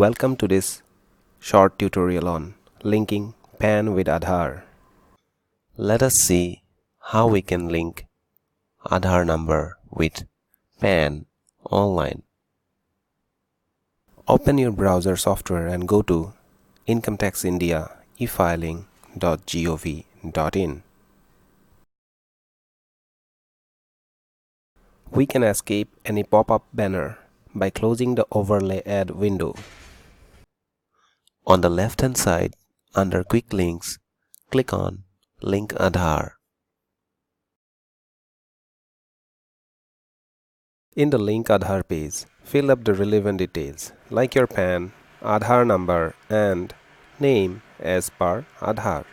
Welcome to this short tutorial on linking PAN with Aadhaar. Let us see how we can link Aadhaar number with PAN online. Open your browser software and go to Income Tax India efiling.gov.in. We can escape any pop-up banner by closing the overlay ad window. On the left-hand side, under Quick Links, click on Link Aadhaar. In the Link Aadhaar page, fill up the relevant details like your PAN, Aadhaar number and name as per Aadhaar.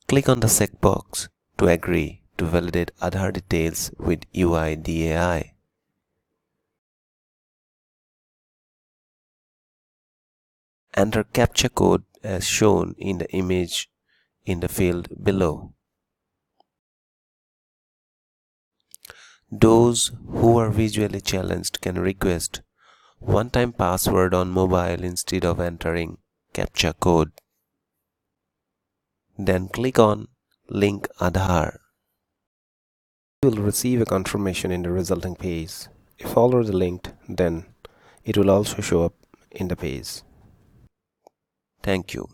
Click on the checkbox to agree to validate Aadhaar details with UIDAI. Enter CAPTCHA code as shown in the image in the field below. Those who are visually challenged can request one-time password on mobile instead of entering CAPTCHA code. Then click on Link Aadhaar. You will receive a confirmation in the resulting page. If already linked, then it will also show up in the page. Thank you.